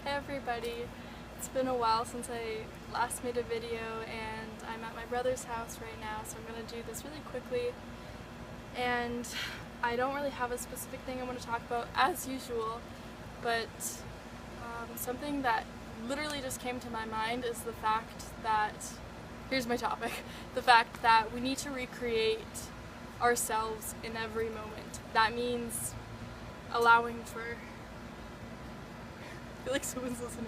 Hey everybody, it's been a while since I last made a video and I'm at my brother's house right now, so I'm going to do this really quickly. And I don't really have a specific thing I want to talk about as usual, but something that literally just came to my mind is the fact that, here's my topic, the fact that we need to recreate ourselves in every moment. That means allowing for, I feel like someone's listening,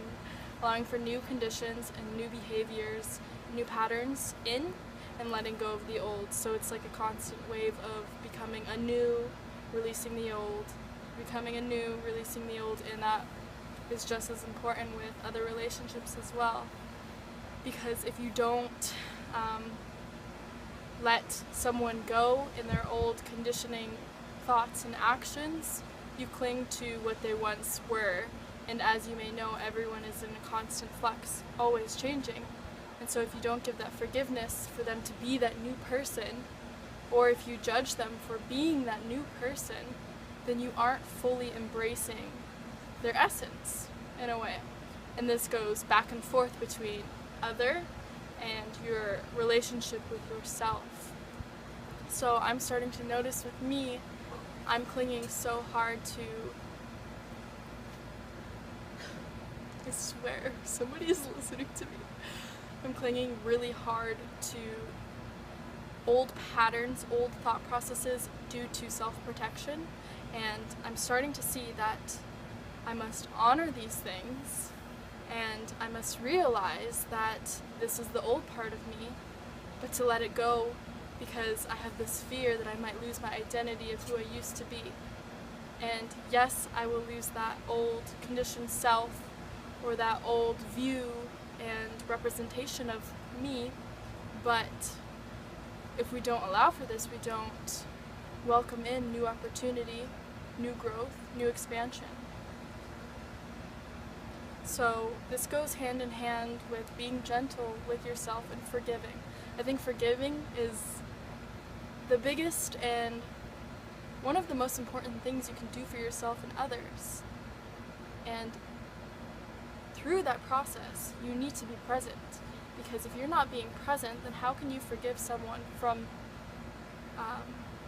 allowing for new conditions and new behaviors, new patterns in, and letting go of the old. So it's like a constant wave of becoming anew, releasing the old, becoming anew, releasing the old, and that is just as important with other relationships as well. Because if you don't let someone go in their old conditioning thoughts and actions, you cling to what they once were. And as you may know, everyone is in a constant flux, always changing. And so if you don't give that forgiveness for them to be that new person, or if you judge them for being that new person, then you aren't fully embracing their essence, in a way. And this goes back and forth between other and your relationship with yourself. So I'm starting to notice with me, I'm clinging so hard to, I swear, somebody is listening to me. I'm clinging really hard to old patterns, old thought processes due to self-protection, and I'm starting to see that I must honor these things, and I must realize that this is the old part of me, but to let it go because I have this fear that I might lose my identity of who I used to be. And yes, I will lose that old conditioned self or that old view and representation of me, but if we don't allow for this, we don't welcome in new opportunity, new growth, new expansion. So this goes hand in hand with being gentle with yourself and forgiving. I think forgiving is the biggest and one of the most important things you can do for yourself and others. And through that process, you need to be present. Because if you're not being present, then how can you forgive someone from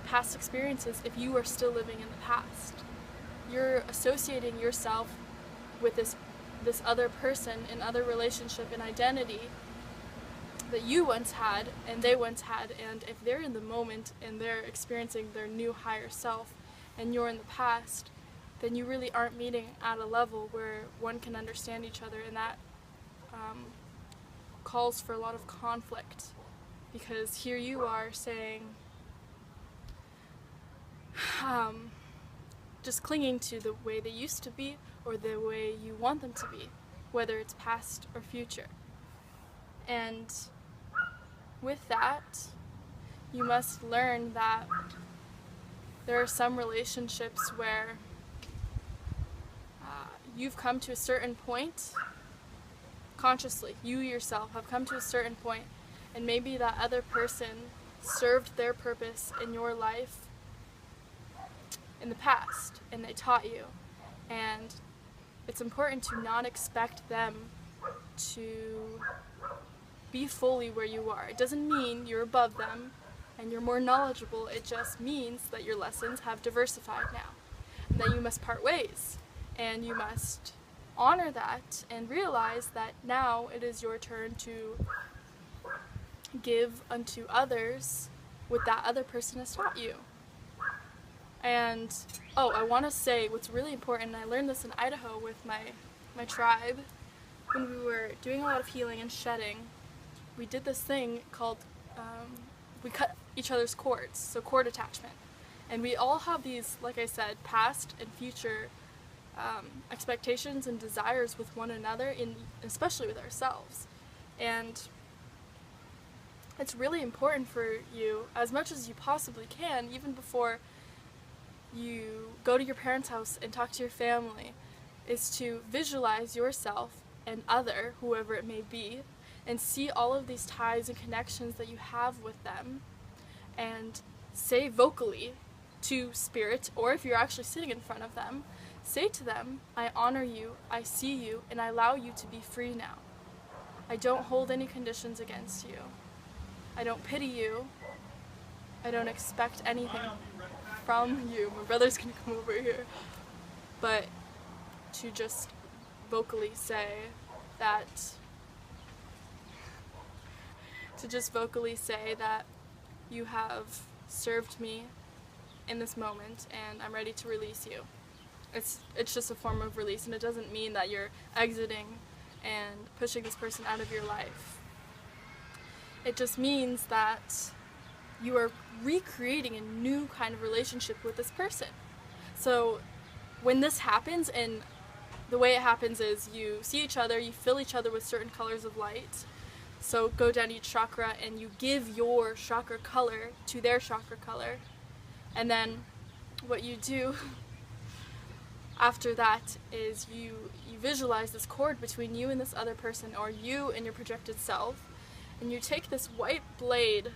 past experiences if you are still living in the past? You're associating yourself with this other person, in other relationship and identity that you once had and they once had, and if they're in the moment and they're experiencing their new higher self and you're in the past, then you really aren't meeting at a level where one can understand each other, and that calls for a lot of conflict, because here you are saying, just clinging to the way they used to be or the way you want them to be, whether it's past or future. And with that, you must learn that there are some relationships where you've come to a certain point consciously, you yourself have come to a certain point, and maybe that other person served their purpose in your life in the past, and they taught you. And it's important to not expect them to be fully where you are. It doesn't mean you're above them and you're more knowledgeable, it just means that your lessons have diversified now, and that you must part ways, and you must honor that and realize that now it is your turn to give unto others what that other person has taught you. And I want to say what's really important, and I learned this in Idaho with my tribe when we were doing a lot of healing and shedding. We did this thing called we cut each other's cords, so cord attachment, and we all have these, like I said, past and future expectations and desires with one another, especially with ourselves. And it's really important for you, as much as you possibly can, even before you go to your parents' house and talk to your family, is to visualize yourself and other, whoever it may be, and see all of these ties and connections that you have with them, and say vocally to spirit, or if you're actually sitting in front of them, say to them, I honor you, I see you, and I allow you to be free now. I don't hold any conditions against you. I don't pity you. I don't expect anything from you. My brother's gonna come over here. But to just vocally say that, you have served me in this moment and I'm ready to release you. It's just a form of release, and it doesn't mean that you're exiting and pushing this person out of your life. It just means that you are recreating a new kind of relationship with this person. So when this happens, and the way it happens is you see each other, you fill each other with certain colors of light. So go down each chakra and you give your chakra color to their chakra color. And then what you do after that is you visualize this cord between you and this other person, or you and your projected self, and you take this white blade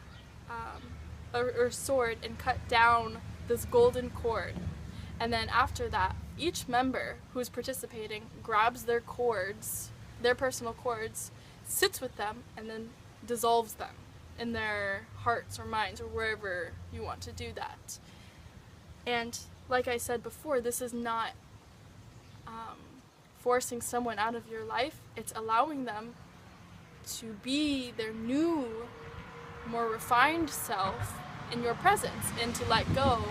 or sword and cut down this golden cord. And then after that, each member who's participating grabs their cords, their personal cords, sits with them, and then dissolves them in their hearts or minds or wherever you want to do that. And like I said before, this is not forcing someone out of your life. It's allowing them to be their new, more refined self in your presence, and to let go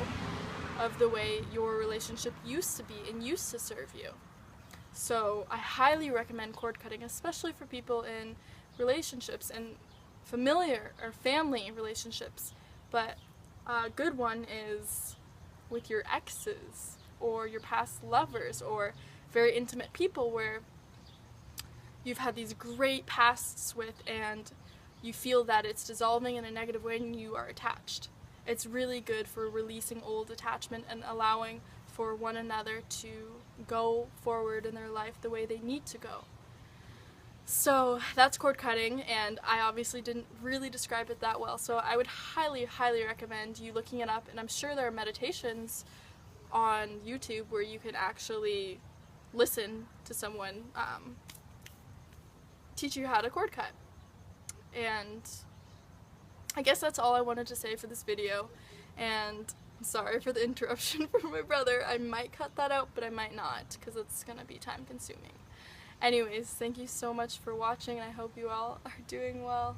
of the way your relationship used to be and used to serve you. So I highly recommend cord cutting, especially for people in relationships and familiar or family relationships. But a good one is with your exes or your past lovers or very intimate people where you've had these great pasts with, and you feel that it's dissolving in a negative way and you are attached. It's really good for releasing old attachment and allowing for one another to go forward in their life the way they need to go. So that's cord cutting, and I obviously didn't really describe it that well, so I would highly, highly recommend you looking it up. And I'm sure there are meditations on YouTube where you can actually listen to someone teach you how to cord cut. And I guess that's all I wanted to say for this video, and sorry for the interruption from my brother. I might cut that out, but I might not, because it's gonna be time consuming. Anyways, thank you so much for watching, and I hope you all are doing well.